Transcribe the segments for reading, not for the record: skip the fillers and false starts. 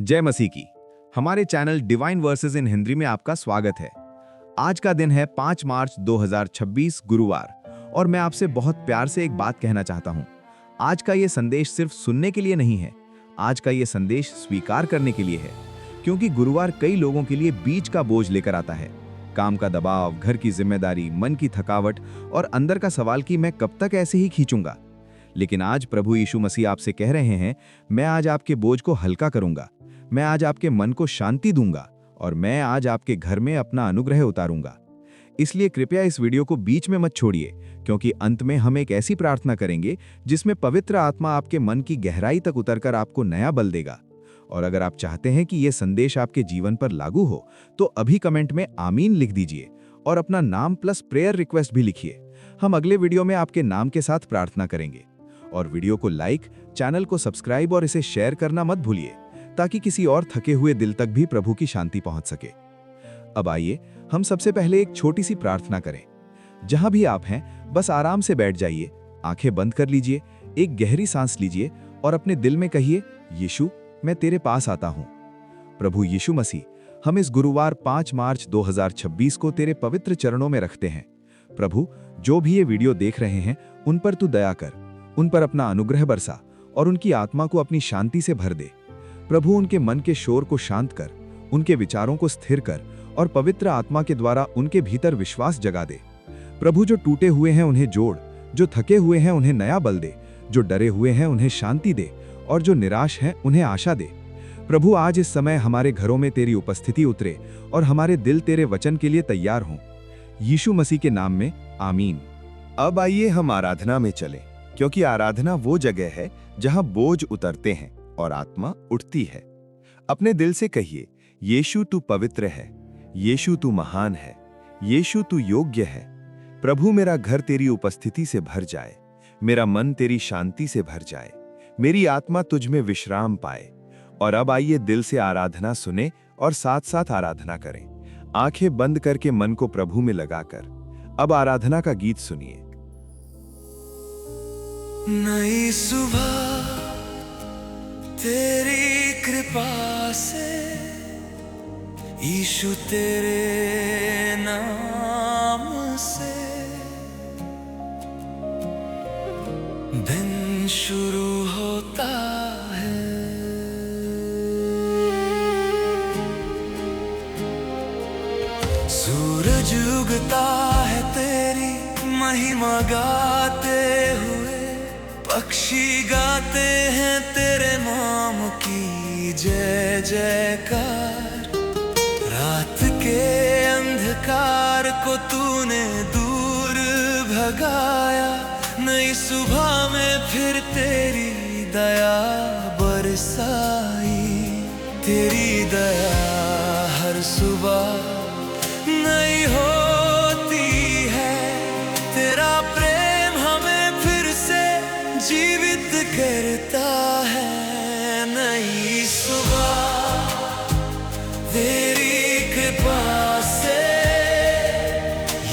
जय मसीह की। हमारे चैनल डिवाइन वर्सेस इन हिंदी में आपका स्वागत है। आज का दिन है 5 मार्च 2026 गुरुवार और मैं आपसे बहुत प्यार से एक बात कहना चाहता हूं। आज का ये संदेश सिर्फ सुनने के लिए नहीं है, आज का ये संदेश स्वीकार करने के लिए है, क्योंकि गुरुवार कई लोगों के लिए बीच का बोझ लेकर आता है। काम का दबाव, घर की जिम्मेदारी, मन की थकावट और अंदर का सवाल कि मैं कब तक ऐसे ही खींचूंगा। लेकिन आज प्रभु यीशु मसीह आपसे कह रहे हैं, मैं आज आपके बोझ को हल्का करूंगा, मैं आज आपके मन को शांति दूंगा और मैं आज आपके घर में अपना अनुग्रह उतारूंगा। इसलिए कृपया इस वीडियो को बीच में मत छोड़िए, क्योंकि अंत में हम एक ऐसी प्रार्थना करेंगे जिसमें पवित्र आत्मा आपके मन की गहराई तक उतरकर आपको नया बल देगा। और अगर आप चाहते हैं कि यह संदेश आपके जीवन पर लागू हो, तो अभी कमेंट में आमीन लिख दीजिए और अपना नाम प्लस प्रेयर रिक्वेस्ट भी लिखिए। हम अगले वीडियो में आपके नाम के साथ प्रार्थना करेंगे। और वीडियो को लाइक, चैनल को सब्सक्राइब और इसे शेयर करना मत भूलिए, ताकि किसी और थके हुए दिल तक भी प्रभु की शांति पहुंच सके। अब आइए हम सबसे पहले एक छोटी सी प्रार्थना करें। जहां भी आप हैं, बस आराम से बैठ जाइए, आंखें बंद कर लीजिए, एक गहरी सांस लीजिए और अपने दिल में कहिए, यीशु, मैं तेरे पास आता हूं। प्रभु यीशु मसीह, हम इस गुरुवार 5 मार्च 2026 को तेरे पवित्र चरणों में रखते हैं। प्रभु, जो भी ये वीडियो देख रहे हैं, उन पर तू दया कर, उन पर अपना अनुग्रह बरसा और उनकी आत्मा को अपनी शांति से भर दे। प्रभु, उनके मन के शोर को शांत कर, उनके विचारों को स्थिर कर और पवित्र आत्मा के द्वारा उनके भीतर विश्वास जगा दे। प्रभु, जो टूटे हुए हैं उन्हें जोड़, जो थके हुए हैं उन्हें नया बल दे, जो डरे हुए हैं उन्हें शांति दे और जो निराश हैं उन्हें आशा दे। प्रभु, आज इस समय हमारे घरों में तेरी उपस्थिति उतरे और हमारे दिल तेरे वचन के लिए तैयार हों। यीशु मसीह के नाम में आमीन। अब आइए हम आराधना में चलें, क्योंकि आराधना वो जगह है जहां बोझ उतरते हैं और आत्मा उठती है। अपने दिल से कहिए, यीशु तू पवित्र है, यीशु तू महान है, यीशु तू योग्य है। प्रभु, मेरा घर तेरी उपस्थिति से भर जाए, मेरा मन तेरी शांति से भर जाए, मेरी आत्मा तुझ में विश्राम पाए। और अब आइए दिल से आराधना सुने और साथ साथ आराधना करें। आंखें बंद करके मन को प्रभु में लगाकर अब आराधना का गीत सुनिए। नई सुबह तेरी कृपा से, यीशु तेरे नाम से दिन शुरू होता है। सूरज उगता है तेरी महिमा गाते हुए, पक्षी गाते हैं तेरे नाम की जय जयकार। रात के अंधकार को तूने दूर भगाया, नई सुबह में फिर तेरी दया बरसाई। तेरी दया हर सुबह नई होती है, तेरा प्रेम हमें फिर से जीवित करता है। नई सुबह तेरी कृपा से,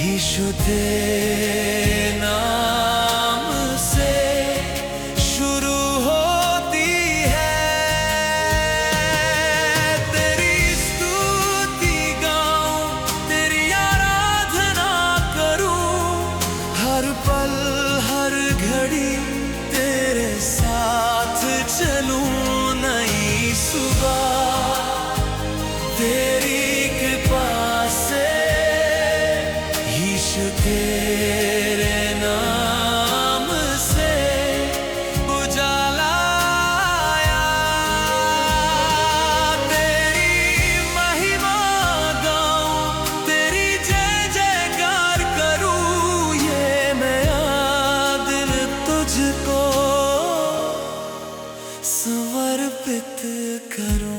यीशु तेरे नाम से शुरू होती है। तेरी स्तुति गाऊं, तेरी आराधना करूं, हर पल हर घड़ी तेरे साथ चलूं। नई सुबह तेरी कृपा से, यीशु तेरे नाम से उजाला आया। तेरी महिमा गाऊं, तेरी जय जयकार करूं, ये नया दिल तुझको समर्पित करूं।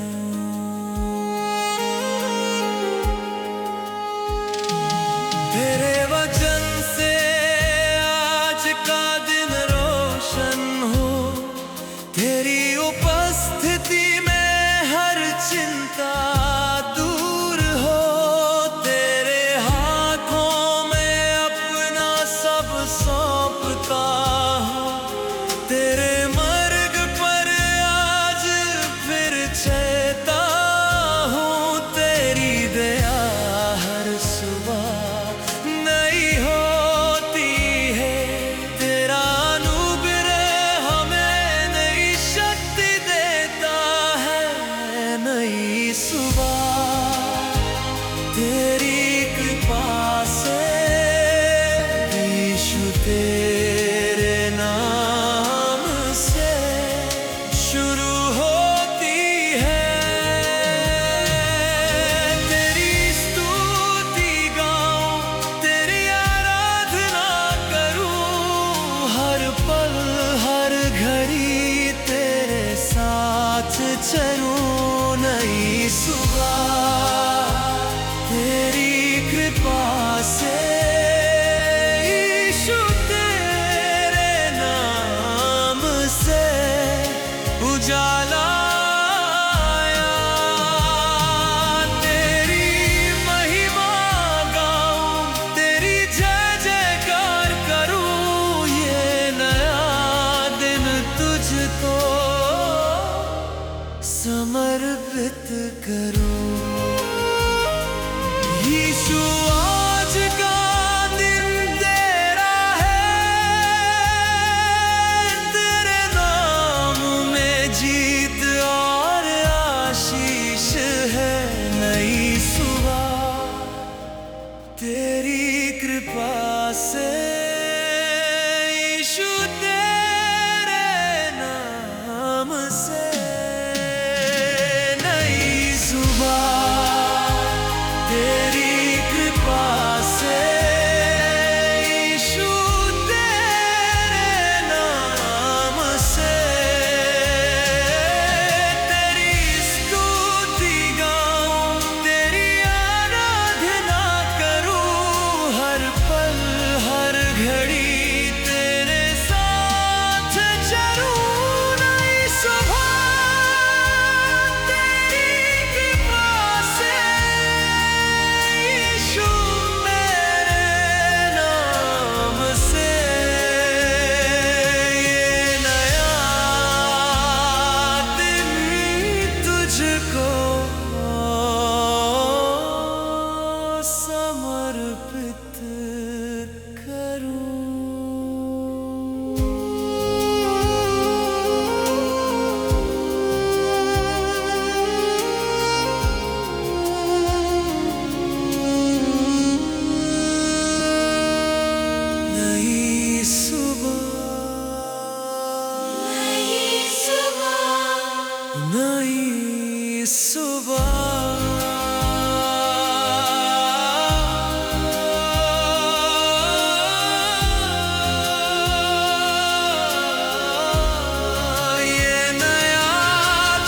तेरे वचन से आज का दिन रोशन हो, तेरी उपस्थिति में हर चिंता दूर हो। तेरे हाथों में अपना सब सौंपता हूं, तेरे मार्ग पर आज फिर चैतन्य समर्पित करूं। यीशु आज का दिन तेरा है, तेरे नाम में जीत और आशीष है। नई सुबह तेरी कृपा से, यीशु तेरे नाम से। नई सुबह तेरी कृपा से, यीशु तेरे नाम से। तेरी स्तुति गाऊं, तेरी आराधना करूं, हर पल हर घड़ी तेरे साथ चलूं। नई सुबह तेरी कृपा से, यीशु मेरे नाम से। ये नया दिन तुझको समर्पित करूं। नई सुबह, नई सुबह। ये नया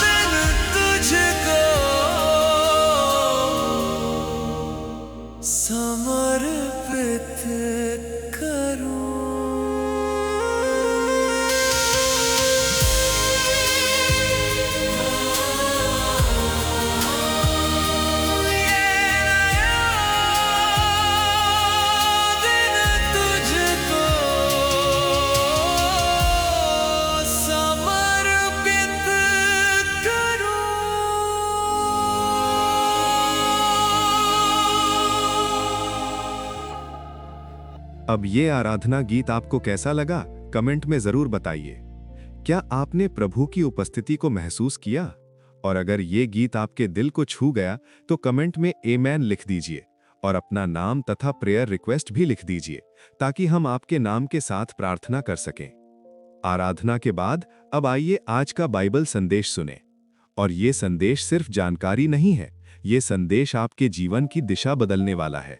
दिन तुझको समर्पित करूं। अब ये आराधना गीत आपको कैसा लगा, कमेंट में जरूर बताइए। क्या आपने प्रभु की उपस्थिति को महसूस किया? और अगर ये गीत आपके दिल को छू गया तो कमेंट में आमेन लिख दीजिए और अपना नाम तथा प्रेयर रिक्वेस्ट भी लिख दीजिए, ताकि हम आपके नाम के साथ प्रार्थना कर सकें। आराधना के बाद अब आइए आज का बाइबल संदेश सुने। और ये संदेश सिर्फ जानकारी नहीं है, ये संदेश आपके जीवन की दिशा बदलने वाला है।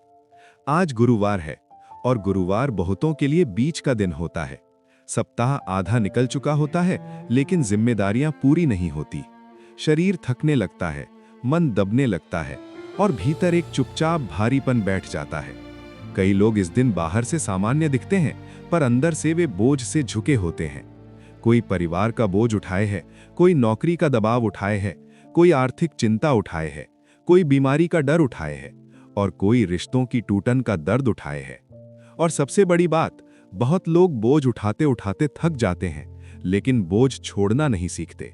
आज गुरुवार है और गुरुवार बहुतों के लिए बीच का दिन होता है। सप्ताह आधा निकल चुका होता है, लेकिन जिम्मेदारियां पूरी नहीं होती। शरीर थकने लगता है, मन दबने लगता है और भीतर एक चुपचाप भारीपन बैठ जाता है। कई लोग इस दिन बाहर से सामान्य दिखते हैं, पर अंदर से वे बोझ से झुके होते हैं। कोई परिवार का बोझ उठाए है, कोई नौकरी का दबाव उठाए है, कोई आर्थिक चिंता उठाए है, कोई बीमारी का डर उठाए है और कोई रिश्तों की टूटन का दर्द उठाए है। और सबसे बड़ी बात, बहुत लोग बोझ उठाते उठाते थक जाते हैं, लेकिन बोझ छोड़ना नहीं सीखते।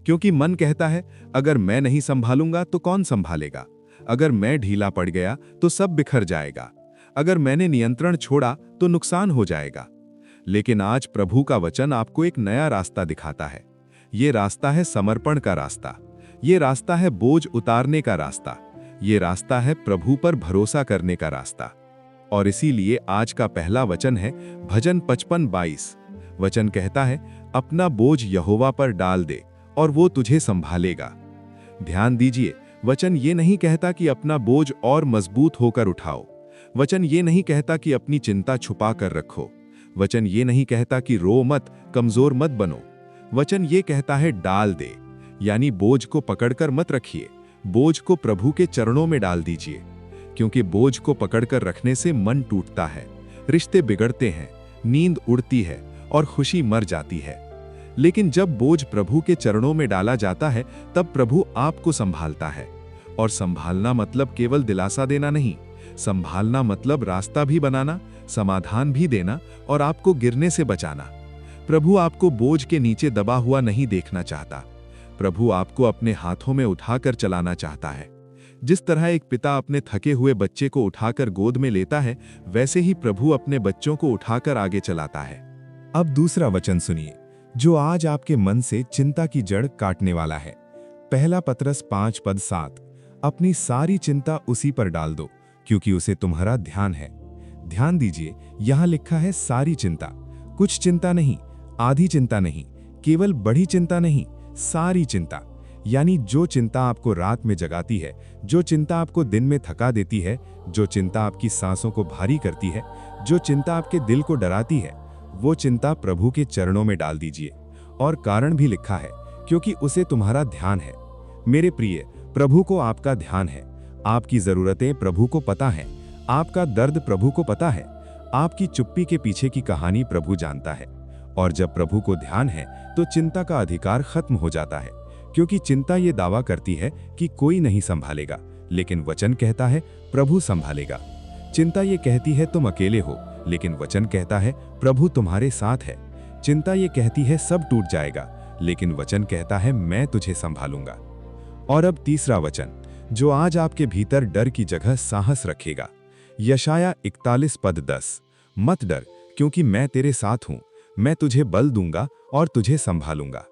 क्योंकि मन कहता है, अगर मैं नहीं संभालूंगा तो कौन संभालेगा? अगर मैं ढीला पड़ गया तो सब बिखर जाएगा। अगर मैंने नियंत्रण छोड़ा तो नुकसान हो जाएगा। लेकिन आज प्रभु का वचन आपको एक नया रास्ता दिखाता है। ये रास्ता है समर्पण का रास्ता। ये रास्ता है बोझ उतारने का रास्ता। ये रास्ता है प्रभु पर भरोसा करने का रास्ता। और इसीलिए आज का पहला वचन है भजन 55:22। वचन कहता है, अपना बोझ यहोवा पर डाल दे और वो तुझे संभालेगा। ध्यान दीजिए, वचन ये नहीं कहता कि अपना बोझ और मजबूत होकर उठाओ। वचन ये नहीं कहता कि अपनी चिंता छुपा कर रखो। वचन ये नहीं कहता कि रो मत, कमजोर मत बनो। वचन ये कहता है डाल दे, यानी बोझ को पकड़कर मत रखिए, बोझ को प्रभु के चरणों में डाल दीजिए। क्योंकि बोझ को पकड़कर रखने से मन टूटता है, रिश्ते बिगड़ते हैं, नींद उड़ती है और खुशी मर जाती है। लेकिन जब बोझ प्रभु के चरणों में डाला जाता है, तब प्रभु आपको संभालता है। और संभालना मतलब केवल दिलासा देना नहीं, संभालना मतलब रास्ता भी बनाना, समाधान भी देना और आपको गिरने से बचाना। प्रभु आपको बोझ के नीचे दबा हुआ नहीं देखना चाहता। प्रभु आपको अपने हाथों में उठाकर चलाना चाहता है। जिस तरह एक पिता अपने थके हुए बच्चे को उठाकर गोद में लेता है, वैसे ही प्रभु अपने बच्चों को उठाकर आगे चलाता है। अब दूसरा वचन सुनिए, जो आज आपके मन से चिंता की जड़ काटने वाला है। पहला पतरस 5:7। अपनी सारी चिंता उसी पर डाल दो, क्योंकि उसे तुम्हारा ध्यान है। ध्यान दीजिए, यहां लिखा है सारी चिंता। कुछ चिंता नहीं, आधी चिंता नहीं, केवल बड़ी चिंता नहीं, सारी चिंता। यानी जो चिंता आपको रात में जगाती है, जो चिंता आपको दिन में थका देती है, जो चिंता आपकी सांसों को भारी करती है, जो चिंता आपके दिल को डराती है, वो चिंता प्रभु के चरणों में डाल दीजिए। और कारण भी लिखा है, क्योंकि उसे तुम्हारा ध्यान है। मेरे प्रिय, प्रभु को आपका ध्यान है। आपकी जरूरतें प्रभु को पता है, आपका दर्द प्रभु को पता है, आपकी चुप्पी के पीछे की कहानी प्रभु जानता है। और जब प्रभु को ध्यान है तो चिंता का अधिकार खत्म हो जाता है, क्योंकि चिंता ये दावा करती है कि कोई नहीं संभालेगा, लेकिन वचन कहता है प्रभु संभालेगा। चिंता ये कहती है तुम अकेले हो, लेकिन वचन कहता है प्रभु तुम्हारे साथ है। चिंता ये कहती है सब टूट जाएगा, लेकिन वचन कहता है मैं तुझे संभालूंगा। और अब तीसरा वचन, जो आज आपके भीतर डर की जगह साहस रखेगा। यशाया 41:10। मत डर, क्योंकि मैं तेरे साथ हूं, मैं तुझे बल दूंगा और तुझे संभालूंगा।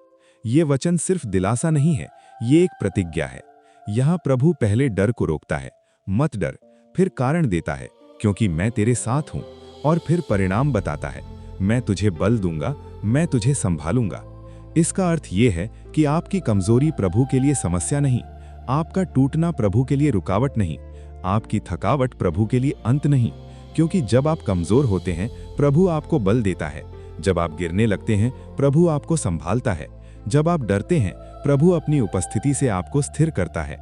ये वचन सिर्फ दिलासा नहीं है, ये एक प्रतिज्ञा है। यहां प्रभु पहले डर को रोकता है, मत डर, फिर कारण देता है, क्योंकि मैं तेरे साथ हूं, और फिर परिणाम बताता है, मैं तुझे बल दूंगा, मैं तुझे संभालूंगा। इसका अर्थ ये है कि आपकी कमजोरी प्रभु के लिए समस्या नहीं, आपका टूटना प्रभु के लिए रुकावट नहीं, आपकी थकावट प्रभु के लिए अंत नहीं। क्योंकि जब आप कमजोर होते हैं, प्रभु आपको बल देता है। जब आप गिरने लगते हैं, प्रभु आपको संभालता है। जब आप डरते हैं, प्रभु अपनी उपस्थिति से आपको स्थिर करता है।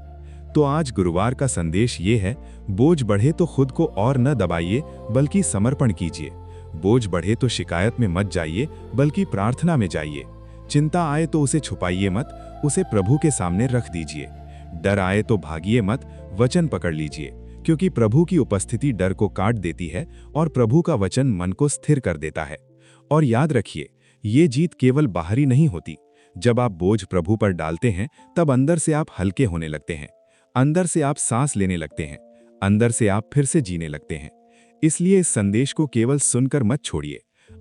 तो आज गुरुवार का संदेश ये है, बोझ बढ़े तो खुद को और न दबाइए, बल्कि समर्पण कीजिए। बोझ बढ़े तो शिकायत में मत जाइए, बल्कि प्रार्थना में जाइए। चिंता आए तो उसे छुपाइए मत, उसे प्रभु के सामने रख दीजिए। डर आए तो भागिए मत, वचन पकड़ लीजिए, क्योंकि प्रभु की उपस्थिति डर को काट देती है और प्रभु का वचन मन को स्थिर कर देता है। और याद रखिए, ये जीत केवल बाहरी नहीं होती। जब आप बोझ प्रभु पर डालते हैं, तब अंदर से आप हल्के होने लगते हैं, अंदर से आप सांस लेने लगते हैं, अंदर से आप फिर से जीने लगते हैं। इसलिए इस संदेश को केवल सुनकर मत छोड़िए,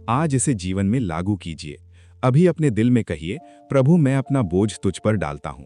आज इसे जीवन में लागू कीजिए। अभी अपने दिल में कहिए, प्रभु मैं अपना बोझ तुझ पर डालता हूं।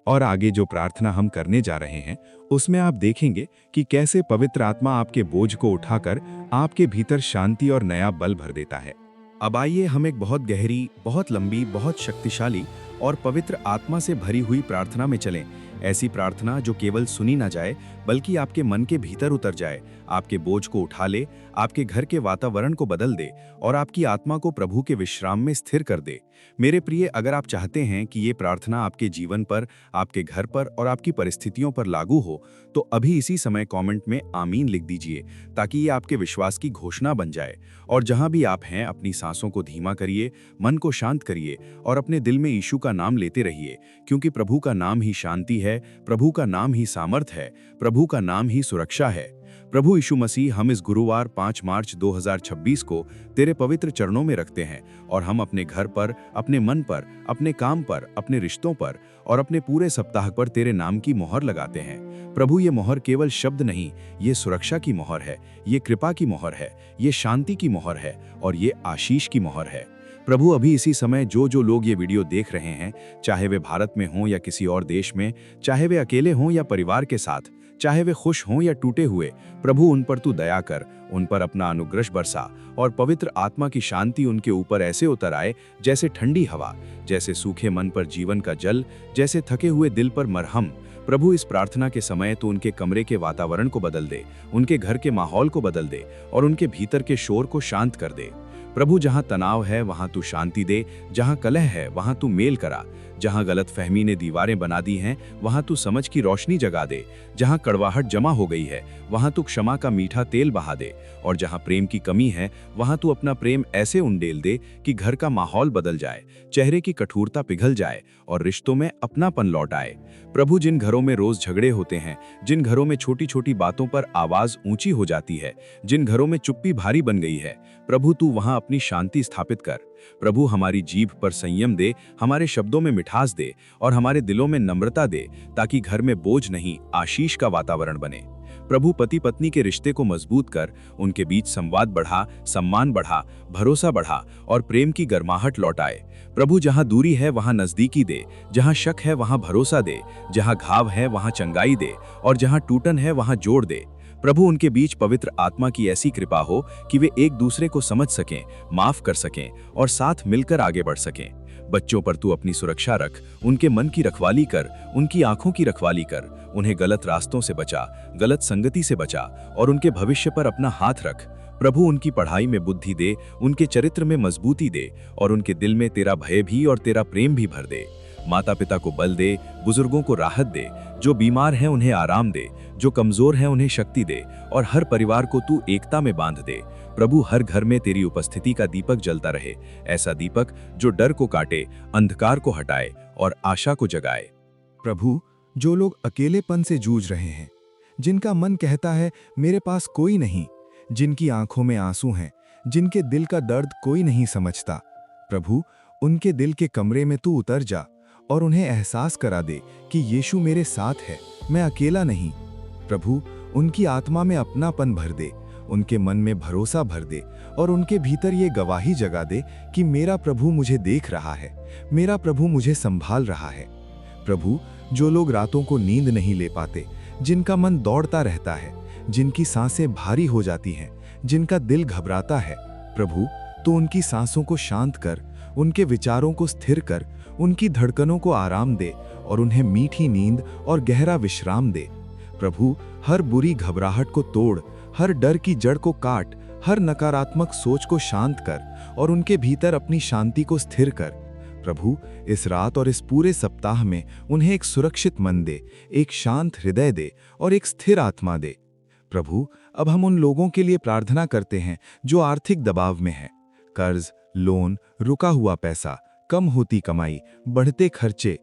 और आगे जो प्रार्थना हम करने जा रहे हैं, उसमें आप देखेंगे कि कैसे पवित्र आत्मा आपके बोझ को उठाकर आपके भीतर शांति और नया बल भर देता है। अब आइए हम एक बहुत गहरी, बहुत लंबी, बहुत शक्तिशाली और पवित्र आत्मा से भरी हुई प्रार्थना में चलें। ऐसी प्रार्थना जो केवल सुनी ना जाए, बल्कि आपके मन के भीतर उतर जाए, आपके बोझ को उठा ले, आपके घर के वातावरण को बदल दे और आपकी आत्मा को प्रभु के विश्राम में स्थिर कर दे। मेरे प्रिय, अगर आप चाहते हैं कि ये प्रार्थना आपके जीवन पर, आपके घर पर और आपकी परिस्थितियों पर लागू हो, तो अभी इसी समय कमेंट में आमीन लिख दीजिए, ताकि ये आपके विश्वास की घोषणा बन जाए। और जहां भी आप हैं, अपनी सांसों को धीमा करिए, मन को शांत करिए और अपने दिल में यीशु का नाम लेते रहिए, क्योंकि प्रभु का नाम ही शांति है, प्रभु का नाम ही सामर्थ है, प्रभु का नाम ही सुरक्षा है। प्रभु यीशु मसीह, हम इस गुरुवार 5 मार्च 2026 को तेरे पवित्र चरणों में रखते हैं और हम अपने घर पर, अपने मन पर, अपने काम पर, अपने रिश्तों पर और अपने पूरे सप्ताह पर तेरे नाम की मोहर लगाते हैं। प्रभु, ये मोहर केवल शब्द नहीं, ये सुरक्षा की मोहर है, ये कृपा की मोहर है, ये शांति की मोहर है और ये आशीष की मोहर है। प्रभु, अभी इसी समय जो लोग ये वीडियो देख रहे हैं, चाहे वे भारत में हों या किसी और देश में, चाहे वे अकेले हों या परिवार के साथ, चाहे वे खुश हों या टूटे हुए, प्रभु उन पर तू दया कर, उन पर अपना अनुग्रह बरसा और पवित्र आत्मा की शांति उनके ऊपर ऐसे उतर आए जैसे ठंडी हवा, जैसे सूखे मन पर जीवन का जल, जैसे थके हुए दिल पर मरहम। प्रभु, इस प्रार्थना के समय तू उनके कमरे के वातावरण को बदल दे, उनके घर के माहौल को बदल दे और उनके भीतर के शोर को शांत कर दे। प्रभु, जहां तनाव है वहां तू शांति दे, जहां कलह है वहां तू मेल करा, जहां गलतफहमी ने दीवारें बना दी हैं वहां तू समझ की रोशनी जगा दे, जहां कड़वाहट जमा हो गई है वहां तू क्षमा का मीठा तेल बहा दे और जहां प्रेम की कमी है वहां तू अपना प्रेम ऐसे उंडेल दे कि घर का माहौल बदल जाए, चेहरे की कठोरता पिघल जाए और रिश्तों में अपनापन लौट आए। प्रभु, जिन घरों में रोज झगड़े होते हैं, जिन घरों में छोटी छोटी बातों पर आवाज ऊंची हो जाती है, जिन घरों में चुप्पी भारी बन गई है, प्रभु तू वहां अपनी शांति स्थापित कर। प्रभु हमारी जीभ पर संयम दे, हमारे शब्दों में मिठास दे और हमारे दिलों में नम्रता दे, ताकि घर में बोझ नहीं, आशीष का वातावरण बने। प्रभु पति पत्नी के रिश्ते को मजबूत कर, उनके बीच संवाद बढ़ा, सम्मान बढ़ा, भरोसा बढ़ा और प्रेम की गर्माहट लौटाए। प्रभु जहां दूरी है वहां नजदीकी दे, जहां शक है वहां भरोसा दे, जहां घाव है वहां चंगाई दे और जहां टूटन है वहां जोड़ दे। प्रभु उनके बीच पवित्र आत्मा की ऐसी कृपा हो कि वे एक दूसरे को समझ सकें, माफ कर सकें और साथ मिलकर आगे बढ़ सकें। बच्चों पर तू अपनी सुरक्षा रख, उनके मन की रखवाली कर, उनकी आंखों की रखवाली कर, उन्हें गलत रास्तों से बचा, गलत संगति से बचा और उनके भविष्य पर अपना हाथ रख। प्रभु उनकी पढ़ाई में बुद्धि दे, उनके चरित्र में मजबूती दे और उनके दिल में तेरा भय भी और तेरा प्रेम भी भर दे। माता पिता को बल दे, बुजुर्गों को राहत दे, जो बीमार हैं उन्हें आराम दे, जो कमजोर हैं उन्हें शक्ति दे और हर परिवार को तू एकता में बांध दे। प्रभु हर घर में तेरी उपस्थिति का दीपक जलता रहे, ऐसा दीपक जो डर को काटे, अंधकार को हटाए और आशा को जगाए। प्रभु, जो लोग अकेलेपन से जूझ रहे हैं, जिनका मन कहता है मेरे पास कोई नहीं, जिनकी आंखों में आंसू हैं, जिनके दिल का दर्द कोई नहीं समझता, प्रभु उनके दिल के कमरे में तू उतर जा और उन्हें एहसास करा दे कि यीशु मेरे साथ है, मैं अकेला नहीं। प्रभु उनकी आत्मा में अपनापन भर दे, उनके मन में भरोसा भर दे और उनके भीतर ये गवाही जगा दे कि मेरा प्रभु मुझे देख रहा है, मेरा प्रभु मुझे संभाल रहा है। प्रभु, जो लोग रातों को नींद नहीं ले पाते, जिनका मन दौड़ता रहता है, जिनकी सांसें भारी हो जाती हैं, जिनका दिल घबराता है, प्रभु तो उनकी सांसों को शांत कर, उनके विचारों को स्थिर कर, उनकी धड़कनों को आराम दे और उन्हें मीठी नींद और गहरा विश्राम दे। प्रभु हर बुरी घबराहट को तोड़, हर डर की जड़ को काट, हर नकारात्मक सोच को शांत कर और उनके भीतर अपनी शांति को स्थिर कर। प्रभु इस रात और इस पूरे सप्ताह में उन्हें एक सुरक्षित मन दे, एक शांत हृदय दे और एक स्थिर आत्मा दे। प्रभु अब हम उन लोगों के लिए प्रार्थना करते हैं जो आर्थिक दबाव में हैं, कर्ज, लोन, रुका हुआ पैसा, कम होती कमाई, बढ़ते खर्चे।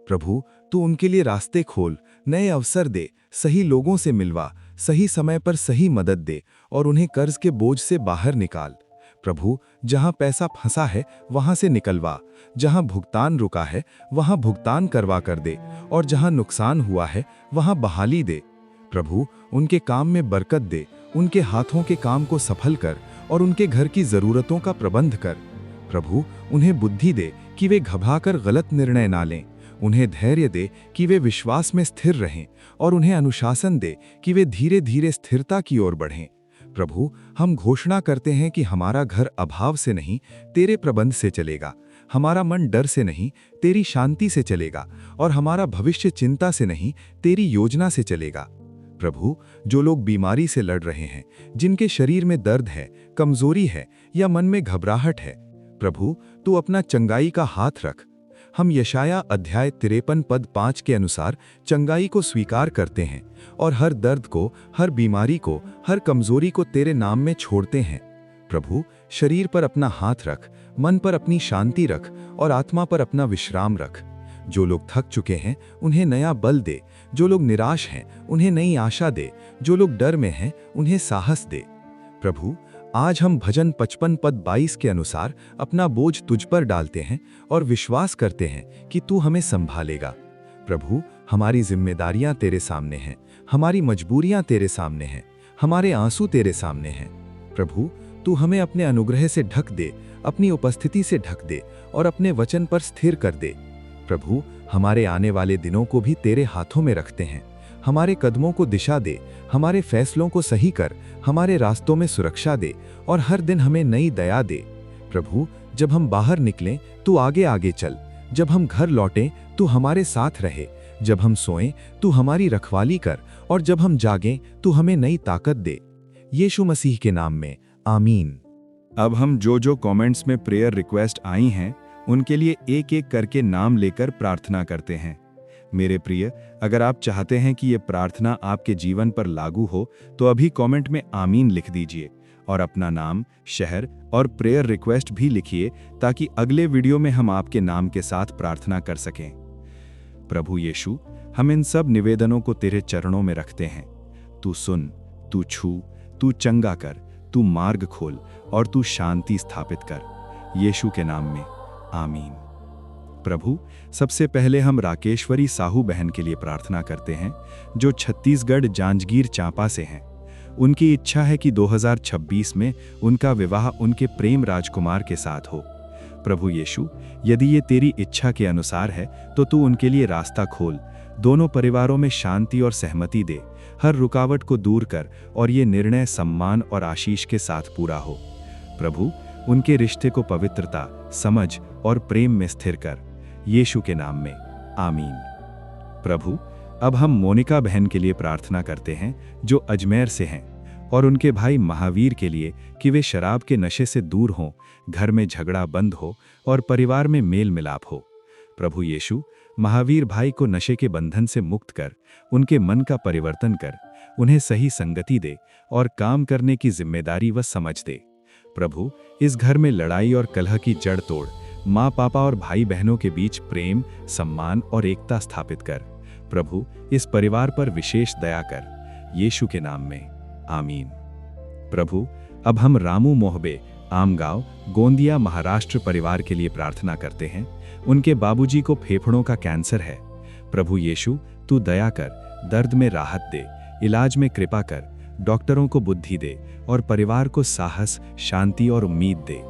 प्रभु तू उनके लिए रास्ते खोल, नए अवसर दे, सही लोगों से मिलवा, सही समय पर सही मदद दे और उन्हें कर्ज के बोझ से बाहर निकाल। प्रभु जहां पैसा फंसा है वहां से निकलवा, जहां भुगतान रुका है वहां भुगतान करवा कर दे और जहां नुकसान हुआ है वहां बहाली दे। प्रभु उनके काम में बरकत दे, उनके हाथों के काम को सफल कर और उनके घर की जरूरतों का प्रबंध कर। प्रभु उन्हें बुद्धि दे कि वे घबराकर गलत निर्णय ना लें, उन्हें धैर्य दे कि वे विश्वास में स्थिर रहें और उन्हें अनुशासन दे कि वे धीरे धीरे स्थिरता की ओर बढ़ें। प्रभु हम घोषणा करते हैं कि हमारा घर अभाव से नहीं, तेरे प्रबंध से चलेगा, हमारा मन डर से नहीं, तेरी शांति से चलेगा और हमारा भविष्य चिंता से नहीं, तेरी योजना से चलेगा। प्रभु जो लोग बीमारी से लड़ रहे हैं, जिनके शरीर में दर्द है, कमजोरी है या मन में घबराहट है, प्रभु तू अपना चंगाई का हाथ रख। हम यशाया अध्याय 53 पद 5 के अनुसार चंगाई को स्वीकार करते हैं और हर दर्द को, हर बीमारी को, हर कमजोरी को तेरे नाम में छोड़ते हैं। प्रभु शरीर पर अपना हाथ रख, मन पर अपनी शांति रख और आत्मा पर अपना विश्राम रख। जो लोग थक चुके हैं उन्हें नया बल दे, जो लोग निराश हैं उन्हें नई आशा दे, जो लोग डर में हैं उन्हें साहस दे। प्रभु आज हम भजन 55 पद 22 के अनुसार अपना बोझ तुझ पर डालते हैं और विश्वास करते हैं कि तू हमें संभालेगा। प्रभु हमारी जिम्मेदारियां तेरे सामने हैं, हमारी मजबूरियां तेरे सामने हैं, हमारे आंसू तेरे सामने हैं। प्रभु तू हमें अपने अनुग्रह से ढक दे, अपनी उपस्थिति से ढक दे और अपने वचन पर स्थिर कर दे। प्रभु हमारे आने वाले दिनों को भी तेरे हाथों में रखते हैं, हमारे कदमों को दिशा दे, हमारे फैसलों को सही कर, हमारे रास्तों में सुरक्षा दे और हर दिन हमें नई दया दे। प्रभु जब हम बाहर निकलें तू आगे आगे चल, जब हम घर लौटें तू हमारे साथ रहे, जब हम सोएं तू हमारी रखवाली कर और जब हम जागें तू हमें नई ताकत दे। यीशु मसीह के नाम में आमीन। अब हम जो कमेंट्स में प्रेयर रिक्वेस्ट आई हैं उनके लिए एक एक करके नाम लेकर प्रार्थना करते हैं। मेरे प्रिय, अगर आप चाहते हैं कि ये प्रार्थना आपके जीवन पर लागू हो तो अभी कमेंट में आमीन लिख दीजिए और अपना नाम, शहर और प्रेयर रिक्वेस्ट भी लिखिए ताकि अगले वीडियो में हम आपके नाम के साथ प्रार्थना कर सकें। प्रभु यीशु, हम इन सब निवेदनों को तेरे चरणों में रखते हैं। तू सुन, तू छू, तू चंगा कर, तू मार्ग खोल और तू शांति स्थापित कर। यीशु के नाम में, आमीन। प्रभु, सबसे पहले हम राकेश्वरी साहू बहन के लिए प्रार्थना करते हैं, जो छत्तीसगढ़ जांजगीर चांपा से हैं। उनकी इच्छा है कि 2026 में उनका विवाह उनके प्रेम राजकुमार के साथ हो। प्रभु यीशु, यदि ये तेरी इच्छा के अनुसार है तो तू उनके लिए रास्ता खोल, दोनों परिवारों में शांति और सहमति दे, हर रुकावट को दूर कर और ये निर्णय सम्मान और आशीष के साथ पूरा हो। प्रभु, उनके रिश्ते को पवित्रता, समझ और प्रेम में स्थिर कर, यीशु के नाम में, आमीन। प्रभु, अब हम मोनिका बहन के लिए प्रार्थना करते हैं, जो अजमेर से हैं, और उनके भाई महावीर के लिए कि वे शराब के नशे से दूर हों, घर में झगड़ा बंद हो और परिवार में मेल मिलाप हो। प्रभु यीशु, महावीर भाई को नशे के बंधन से मुक्त कर, उनके मन का परिवर्तन कर, उन्हें सही संगति दे और काम करने की जिम्मेदारी व समझ दे। प्रभु, इस घर में लड़ाई और कलह की जड़ तोड़, माँ पापा और भाई बहनों के बीच प्रेम, सम्मान और एकता स्थापित कर। प्रभु, इस परिवार पर विशेष दया कर, यीशु के नाम में, आमीन। प्रभु, अब हम रामू मोहबे, आमगांव, गोंदिया, महाराष्ट्र परिवार के लिए प्रार्थना करते हैं। उनके बाबूजी को फेफड़ों का कैंसर है। प्रभु यीशु, तू दया कर, दर्द में राहत दे, इलाज में कृपा कर, डॉक्टरों को बुद्धि दे और परिवार को साहस, शांति और उम्मीद दे।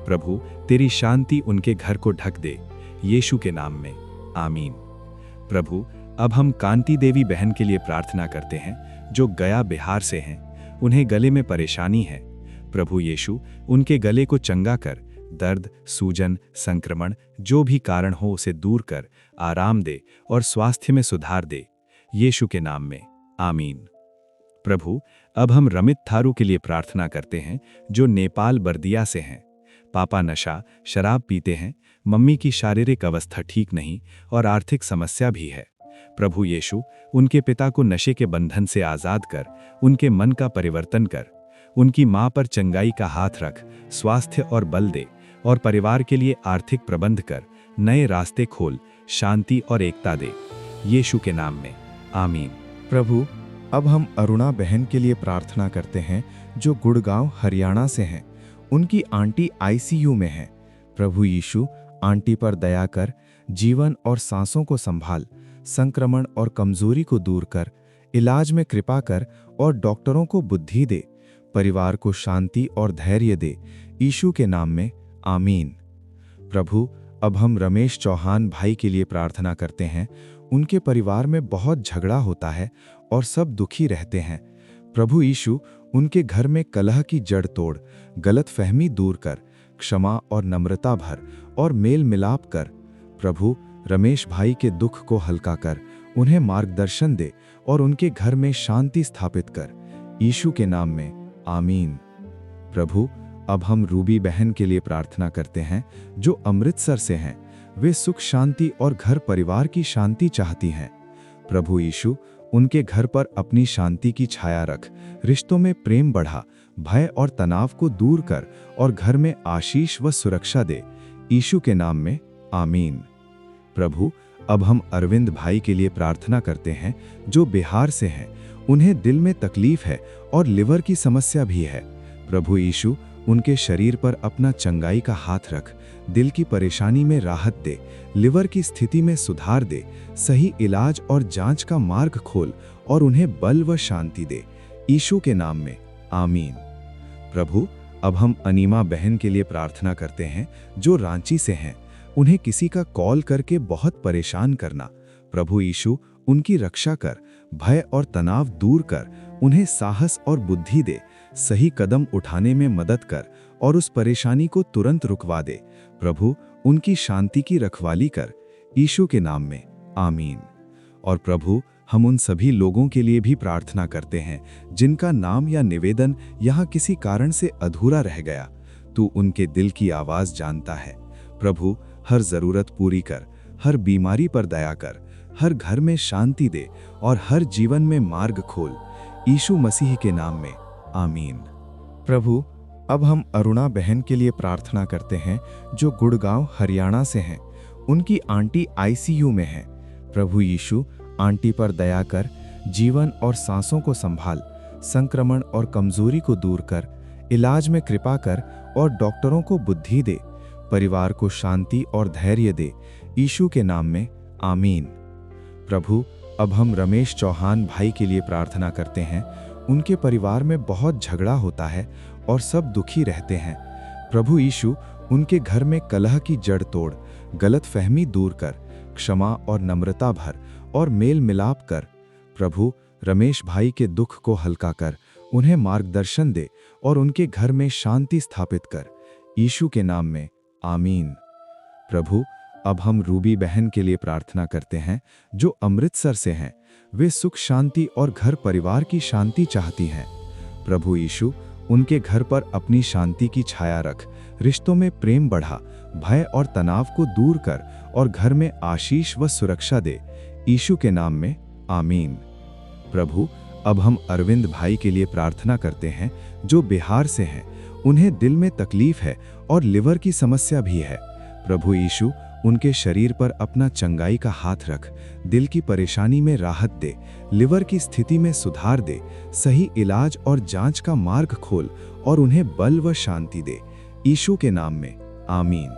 प्रभु, तेरी शांति उनके घर को ढक दे, यीशु के नाम में, आमीन। प्रभु, अब हम कांति देवी बहन के लिए प्रार्थना करते हैं, जो गया, बिहार से हैं। उन्हें गले में परेशानी है। प्रभु यीशु, उनके गले को चंगा कर, दर्द, सूजन, संक्रमण जो भी कारण हो उसे दूर कर, आराम दे और स्वास्थ्य में सुधार दे, यीशु के नाम में, आमीन। प्रभु, अब हम रमित थारू के लिए प्रार्थना करते हैं, जो नेपाल, बर्दिया से हैं। पापा नशा, शराब पीते हैं, मम्मी की शारीरिक अवस्था ठीक नहीं और आर्थिक समस्या भी है। प्रभु यीशु, उनके पिता को नशे के बंधन से आजाद कर, उनके मन का परिवर्तन कर, उनकी मां पर चंगाई का हाथ रख, स्वास्थ्य और बल दे और परिवार के लिए आर्थिक प्रबंध कर, नए रास्ते खोल, शांति और एकता दे, यीशु के नाम में, आमीन। प्रभु, अब हम अरुणा बहन के लिए प्रार्थना करते हैं, जो गुड़गांव, हरियाणा से हैं। उनकी आंटी आईसीयू में है। प्रभु यीशु, आंटी पर दया कर, जीवन और सांसों को संभाल, संक्रमण और कमजोरी को दूर कर, इलाज में कृपा कर और डॉक्टरों को बुद्धि दे, परिवार को शांति और धैर्य दे, यीशु के नाम में, आमीन। प्रभु, अब हम रमेश चौहान भाई के लिए प्रार्थना करते हैं। उनके परिवार में बहुत झगड़ा होता है और सब दुखी रहते हैं। प्रभु यीशु, उनके घर में कलह की जड़ तोड़, गलतफहमी दूर कर, क्षमा और नम्रता भर और मेल मिलाप कर। प्रभु, रमेश भाई के दुख को हल्का कर, उन्हें मार्गदर्शन दे और उनके घर में शांति स्थापित कर, यीशु के नाम में, आमीन। प्रभु, अब हम रूबी बहन के लिए प्रार्थना करते हैं, जो अमृतसर से हैं। वे सुख, शांति और घर परिवार की शांति चाहती हैं। प्रभु यीशु, उनके घर पर अपनी शांति की छाया रख, रिश्तों में प्रेम बढ़ा, भय और तनाव को दूर कर और घर में आशीष व सुरक्षा दे, यीशु के नाम में, आमीन। प्रभु, अब हम अरविंद भाई के लिए प्रार्थना करते हैं, जो बिहार से हैं। उन्हें दिल में तकलीफ है और लिवर की समस्या भी है। प्रभु यीशु, उनके शरीर पर अपना चंगाई का हाथ रख, दिल की परेशानी में राहत दे, लिवर की स्थिति में सुधार दे, सही इलाज और जांच का मार्ग खोल और उन्हें बल व शांति दे, यीशु के नाम में, आमीन। प्रभु, अब हम अनीमा बहन के लिए प्रार्थना करते हैं, जो रांची से हैं। उन्हें किसी का कॉल करके बहुत परेशान करना। प्रभु यीशु, उनकी रक्षा कर, भय और तनाव दूर कर, उन्हें साहस और बुद्धि दे, सही कदम उठाने में मदद कर और उस परेशानी को तुरंत रुकवा दे। प्रभु, उनकी शांति की रखवाली कर, यीशु के नाम में, आमीन। और प्रभु, हम उन सभी लोगों के लिए भी प्रार्थना करते हैं, जिनका नाम या निवेदन यहाँ किसी कारण से अधूरा रह गया। तू उनके दिल की आवाज जानता है। प्रभु, हर जरूरत पूरी कर, हर बीमारी पर दया कर, हर घर में शांति दे और हर जीवन में मार्ग खोल, यीशु मसीह के नाम में, आमीन। प्रभु, अब हम अरुणा बहन के लिए प्रार्थना करते हैं, जो गुड़गांव, हरियाणा से हैं। उनकी आंटी आईसीयू में है। प्रभु यीशु, आंटी पर दया कर, जीवन और सांसों को संभाल, संक्रमण और कमजोरी को दूर कर, इलाज में कृपा कर और डॉक्टरों को बुद्धि दे, परिवार को शांति और धैर्य दे, यीशु के नाम में, आमीन। प्रभु, अब हम रमेश चौहान भाई के लिए प्रार्थना करते हैं। उनके परिवार में बहुत झगड़ा होता है और सब दुखी रहते हैं। प्रभु यीशु, उनके घर में कलह की जड़ तोड़, गलतफहमी दूर कर, क्षमा और नम्रता भर और मेल मिलाप कर। प्रभु, रमेश भाई के दुख को हल्का कर, उन्हें मार्गदर्शन दे और उनके घर में शांति स्थापित कर, यीशु के नाम में, आमीन। प्रभु, अब हम रूबी बहन के लिए प्रार्थना करते हैं जो अमृतसर से हैं। वे सुख शांति और घर परिवार की शांति चाहती हैं। प्रभु यीशु, उनके घर पर अपनी शांति की छाया रख, रिश्तों में प्रेम बढ़ा, भय और तनाव को दूर कर और घर में आशीष व सुरक्षा दे, यीशु के नाम में, आमीन। प्रभु, अब हम अरविंद भाई के लिए प्रार्थना करते हैं जो बिहार से हैं। उन्हें दिल में तकलीफ है और लिवर की समस्या भी है। प्रभु यीशु, उनके शरीर पर अपना चंगाई का हाथ रख, दिल की परेशानी में राहत दे, लिवर की स्थिति में सुधार दे, सही इलाज और जांच का मार्ग खोल और उन्हें बल व शांति दे, यीशु के नाम में, आमीन।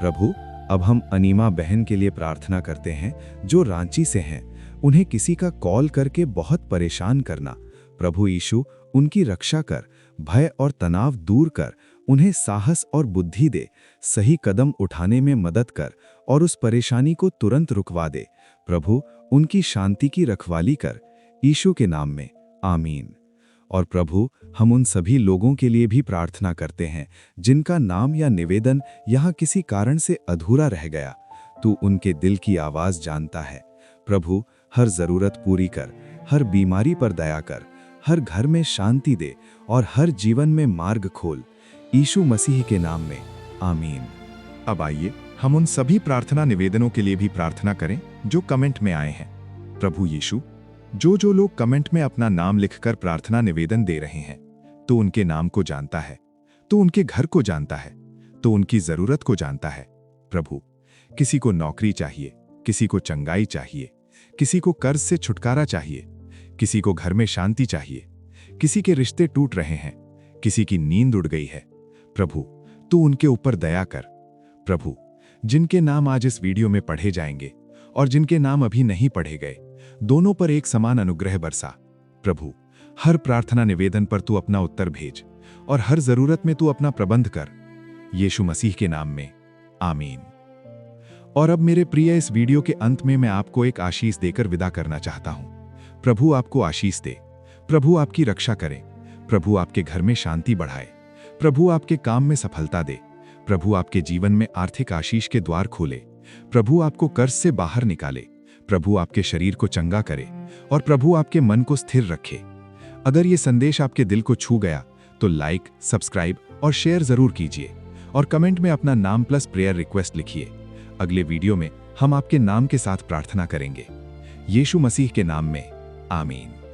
प्रभु, अब हम अनीमा बहन के लिए प्रार्थना करते हैं जो रांची से हैं। उन्हें किसी का कॉल करके बहुत परेशान करना। प्रभु यीशु, उनकी रक्षा कर, भय और तनाव दूर कर, उन्हें साहस और बुद्धि दे, सही कदम उठाने में मदद कर और उस परेशानी को तुरंत रुकवा दे। प्रभु, उनकी शांति की रखवाली कर, यीशु के नाम में, आमीन। और प्रभु, हम उन सभी लोगों के लिए भी प्रार्थना करते हैं जिनका नाम या निवेदन यहाँ किसी कारण से अधूरा रह गया। तू उनके दिल की आवाज़ जानता है। प्रभु, हर ज़रूरत पूरी कर, हर बीमारी पर दया कर, हर घर में शांति दे और हर जीवन में मार्ग खोल, यीशु मसीह के नाम में, आमीन। अब आइए हम उन सभी प्रार्थना निवेदनों के लिए भी प्रार्थना करें जो कमेंट में आए हैं। प्रभु यीशु, जो लोग कमेंट में अपना नाम लिखकर प्रार्थना निवेदन दे रहे हैं, तो उनके नाम को जानता है, तो उनके घर को जानता है, तो उनकी जरूरत को जानता है। प्रभु, किसी को नौकरी चाहिए, किसी को चंगाई चाहिए, किसी को कर्ज से छुटकारा चाहिए, किसी को घर में शांति चाहिए, किसी के रिश्ते टूट रहे हैं, किसी की नींद उड़ गई है। प्रभु, तू उनके ऊपर दया कर। प्रभु, जिनके नाम आज इस वीडियो में पढ़े जाएंगे और जिनके नाम अभी नहीं पढ़े गए, दोनों पर एक समान अनुग्रह बरसा। प्रभु, हर प्रार्थना निवेदन पर तू अपना उत्तर भेज और हर जरूरत में तू अपना प्रबंध कर, यीशु मसीह के नाम में, आमीन। और अब मेरे प्रिय, इस वीडियो के अंत में मैं आपको एक आशीष देकर विदा करना चाहता हूं। प्रभु आपको आशीष दे, प्रभु आपकी रक्षा करे, प्रभु आपके घर में शांति बढ़ाए, प्रभु आपके काम में सफलता दे, प्रभु आपके जीवन में आर्थिक आशीष के द्वार खोले, प्रभु आपको कर्ज से बाहर निकाले, प्रभु आपके शरीर को चंगा करे और प्रभु आपके मन को स्थिर रखे। अगर ये संदेश आपके दिल को छू गया तो लाइक, सब्सक्राइब और शेयर जरूर कीजिए और कमेंट में अपना नाम प्लस प्रेयर रिक्वेस्ट लिखिए। अगले वीडियो में हम आपके नाम के साथ प्रार्थना करेंगे, यीशु मसीह के नाम में, आमीन।